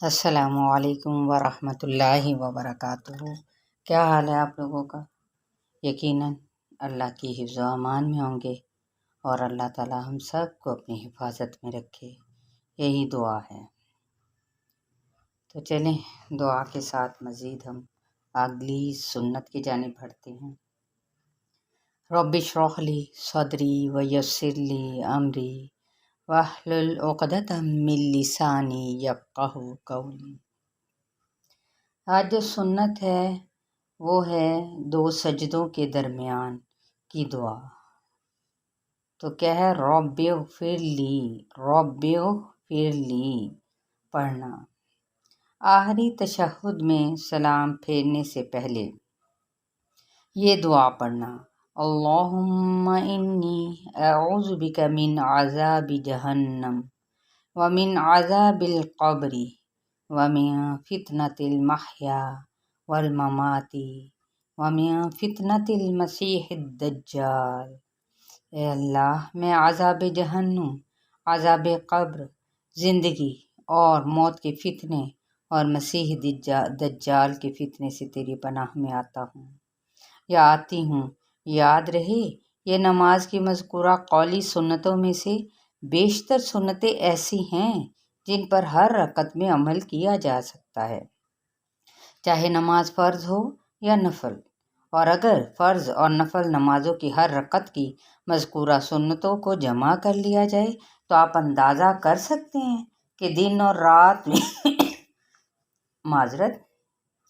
السلام علیکم ورحمۃ اللہ وبرکاتہ۔ کیا حال ہے آپ لوگوں کا؟ یقیناً اللہ کی حفظ و امان میں ہوں گے اور اللہ تعالی ہم سب کو اپنی حفاظت میں رکھے، یہی دعا ہے۔ تو چلیں دعا کے ساتھ مزید ہم اگلی سنت کی جانب بڑھتے ہیں۔ رب اشرح لی صدری ویسر لی امری واحلل عقدۃ من لسانی یفقہوا قولی۔ آج جو سنت ہے وہ ہے 2 سجدوں کے درمیان کی دعا۔ تو کیا ہے؟ رب اغفر لی پڑھنا۔ آخری تشہد میں سلام پھیرنے سے پہلے یہ دعا پڑھنا: اللہم انی اعوذ بک من عذاب جہنم ومن عذاب القبر ومن فتنة المحیا والممات ومن فتنة المسیح الدجال۔ اے اللہ، میں عذاب جہنم، عذاب قبر، زندگی اور موت کے فتنے اور مسیح دجال کے فتنے سے تیری پناہ میں آتا ہوں یا آتی ہوں۔ یاد رہے یہ نماز کی مذکورہ قولی سنتوں میں سے بیشتر سنتیں ایسی ہیں جن پر ہر رکعت میں عمل کیا جا سکتا ہے، چاہے نماز فرض ہو یا نفل۔ اور اگر فرض اور نفل نمازوں کی ہر رکعت کی مذکورہ سنتوں کو جمع کر لیا جائے تو آپ اندازہ کر سکتے ہیں کہ دن اور رات میں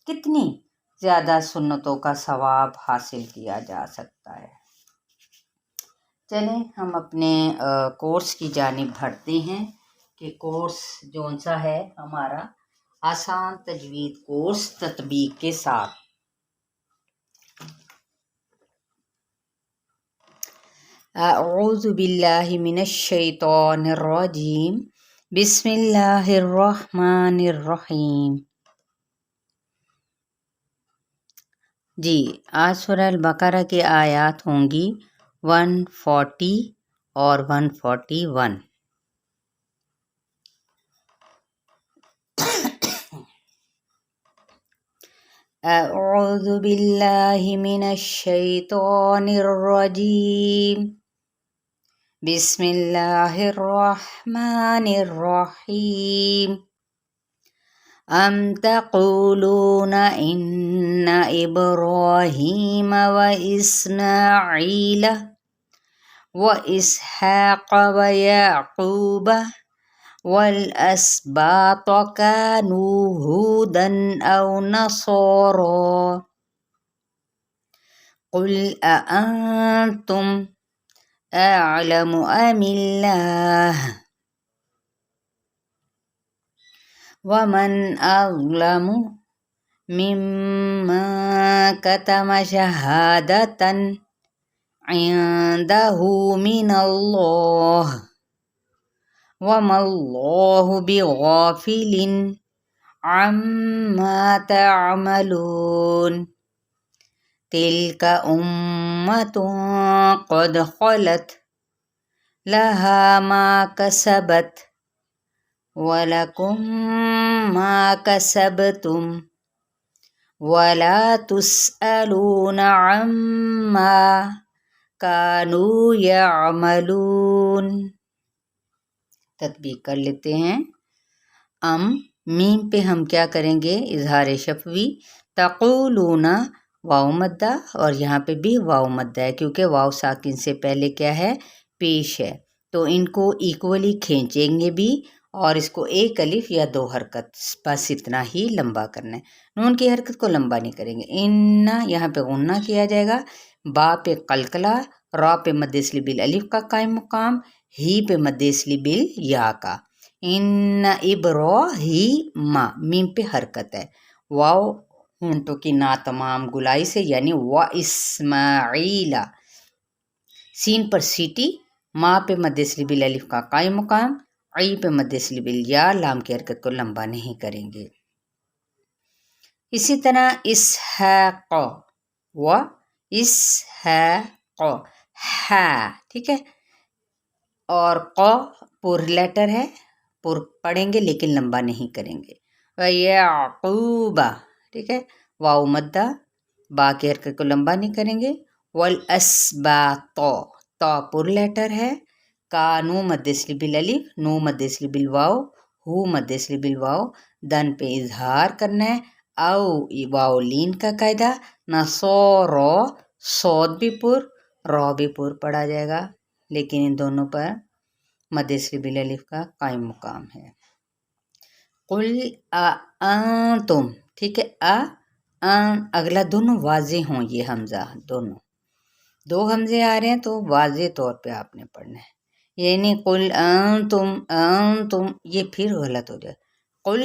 کتنی زیادہ سنتوں کا ثواب حاصل کیا جا سکتا ہے۔ چلیں ہم اپنے کورس کی جانب بڑھتے ہیں کہ کورس جون سا ہے ہمارا آسان تجوید کورس تطبیق کے ساتھ۔ اعوذ باللہ من الشیطان الرجیم، بسم اللہ الرحمن الرحیم۔ جی آج سورہ البقرہ کے آیات ہوں گی 140 اور 141۔ اعوذ باللہ من الشیطان الرجیم، بسم اللہ الرحمن الرحیم۔ ام تقولون ان ابراہیم واسماعیل واسحاق ویعقوب والاسباط كانوا هودا او نصارا قل اانتم اعلم ام اللہ ومن اظلم ممن كتم شهادة عنده من اللہ وما اللہ بغافل عما تعملون۔ تلك أمة قد خلت لها ما كسبت ولكم ما كسبتم ولا تسألون عما كانوا يعملون۔ تطبیق کر لیتے ہیں۔ میم پہ ہم کیا کریں گے؟ اظہار شفوی۔ تقولون واو مدہ، اور یہاں پہ بھی واو مدہ ہے کیونکہ واو ساکن سے پہلے کیا ہے؟ پیش ہے، تو ان کو ایکولی کھینچیں گے بھی اور اس کو ایک الف یا 2 حرکت بس اتنا ہی لمبا کرنا ہے۔ نون کی حرکت کو لمبا نہیں کریں گے۔ ان یہاں پہ غنہ کیا جائے گا، با پہ قلقلہ، را پہ مد اصلی بالالف کا قائم مقام، ہی پہ مد اصلی بالیا کا۔ ان ابراہیم، میم پہ حرکت ہے، واو ہونٹوں کی نا تمام گلائی سے یعنی و اسماعیل، سین پر سیٹی، ما پہ مد اصلی بالالف کا قائم مقام، عی پہ مد اصلی بالیا، لام کی حرکت کو لمبا نہیں کریں گے۔ اسی طرح اسحاق و اسحاق ہے، ٹھیک ہے، اور ق پر لیٹر ہے، پر پڑھیں گے لیکن لمبا نہیں کریں گے۔ वयअक़ूबा, ठीक है। वाव मद्दा, बा की हरकत को लंबा नहीं करेंगे। वलअस्बात, तो पुर लेटर है। का नू मद्देसली बिल अलिफ, नू मद्देसली बिल वाव, हु मद्देसली बिल वाव, दन पे इजहार करना है। औ वाव लीन का कायदा। नसोरो, सौद भी पुर, रौ भी पुर पढ़ा जाएगा, लेकिन इन दोनों पर मद्देसली बिल अलिफ का कायम मुकाम है। कुल तुम, ठीक है। अगला दोनों वाजे हों, ये हमजा दोनों दो हमजे आ रहे हैं तो वाजे तौर पे आपने पढ़ना है। ये नहीं कुल तुम, ये फिर गलत हो जाए। कुल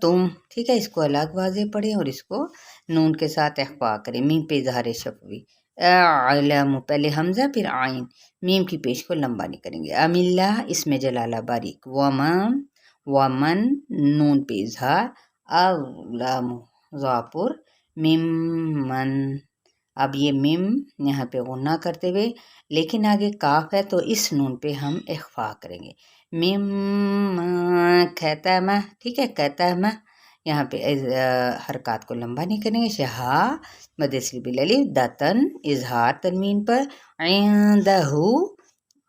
तुम, ठीक है। इसको अलग वाजे पढ़ें और इसको नून के साथ इख्फा करें। मीम पे इज़हार शफ़वी। अलम, पहले हमजा फिर आइन, मीम की पेश को लंबा नहीं करेंगे। अमिल्ला, इसमें जलाला बारीक। वमन, नून पे इज़हार। अलम, ज़ापुर, मिमन। अब ये मिम यहाँ पे गुन्ना करते हुए, लेकिन आगे काफ है तो इस नून पे हम इख्फा करेंगे। मिम खैतम, ठीक है। कैतम, यहाँ पे हरकत को लंबा नहीं करेंगे। शहा मद्देसली बिल अलिफ, दतन इजहार तनवीन पर। इंदहु,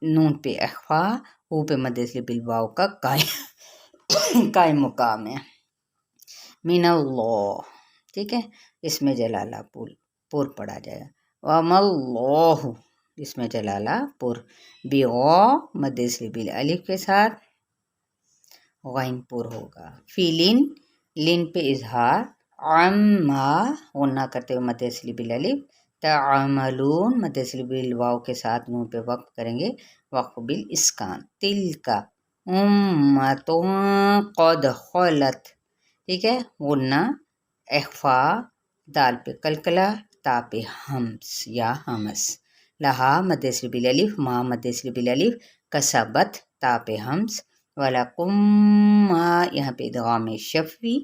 नून पे इख्फा, हु पे मद्देसली बिल वाव का कायम मुकाम है। मिनल्लाह, ठीक है। इसमें जलाला पुर पढ़ा जाएगा। वमल्लाहु, इसमें जलाला पुर। बिगौ मद्देसली बिल अलिफ के साथ गैन पुर होगा। फीलिन, लिन पे इजहार। अम्मा, गुन्ना करते हुए मद्देसली बिल अलिफ। तअमलून, मद्देसली बिल वाव के साथ नून पे वक्फ करेंगे, वक्फ बिल इस्कान। तिलका उम्मतुन क़द खलत, ठीक है। गुन्ना, इख्फा, दाल पे कलकला, ता पे हमस या हमस। लहा मद्देसली बिल अलिफ, मा मद्देसली बिल अलिफ, कसबत, ता पे हमस। वाला कुम्मा, यहाँ पे इदगाम शफ़वी,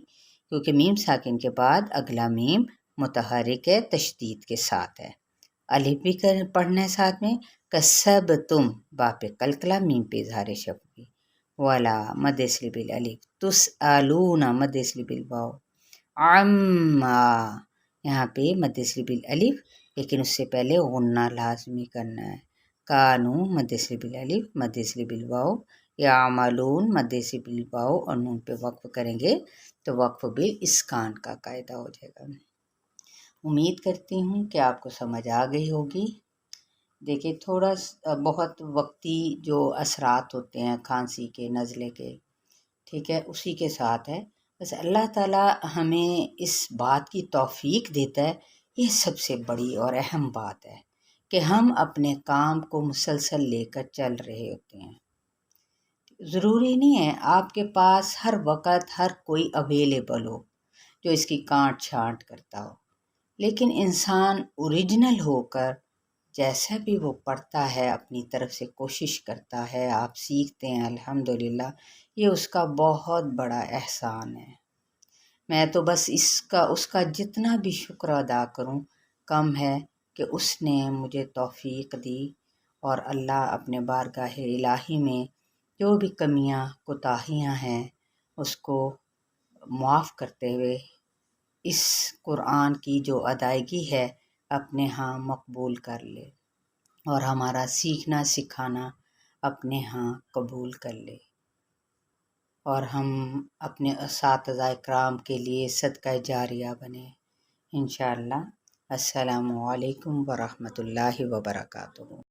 क्योंकि मीम साकिन के बाद अगला मीम मुतहरिक है, तशदीद के साथ है। अलिफ भी पढ़ना है साथ में। कसब तुम, बा पे कलकला, मीम पे इज़हार शफ़वी। वाला मद्देसली बिल अलिफ। तुस आलूना मद्देसली बिल वाव। अम्मा, यहाँ पे मद्देसली बिल अलिफ, लेकिन उससे पहले गुन्ना लाजमी करना है। कानू मद्देसली बिल अलिफ, मद्देसली बिल वाव। यामलून मद्देसली बिल वाव और नून पे वक्फ करेंगे तो वक्फ बिल इस्कान का कायदा हो जाएगा। उम्मीद करती हूँ कि आपको समझ आ गई होगी। देखिए, थोड़ा बहुत वक्ती जो असरात होते हैं खांसी के, नज़ले के, ठीक है, उसी के साथ है। बस अल्लाह ताला हमें इस बात की तौफीक देता है, ये सबसे बड़ी और अहम बात है कि हम अपने काम को मुसलसल लेकर चल रहे होते हैं। ज़रूरी नहीं है आपके पास हर वक़्त हर कोई अवेलेबल हो जो इसकी काट छांट करता हो, लेकिन इंसान ओरिजिनल होकर जैसा भी वो पढ़ता है, अपनी तरफ से कोशिश करता है, आप सीखते हैं, अल्हम्दुलिल्लाह, ये उसका बहुत बड़ा एहसान है। मैं तो बस उसका जितना भी शुक्र अदा करूं कम है कि उसने मुझे तौफीक दी, और अल्लाह अपने बारगाह इलाही में जो भी कमियां कोताहियां हैं उसको माफ़ करते हुए इस कुरान की जो अदायगी है अपने यहाँ मकबूल कर ले, और हमारा सीखना सिखाना अपने यहाँ कबूल कर ले, और हम अपने असातिज़ा इकराम के लिए सदका जारिया बने इंशाअल्लाह। अस्सलामु अलैकुम व रहमतुल्लाहि व बरकातुहू।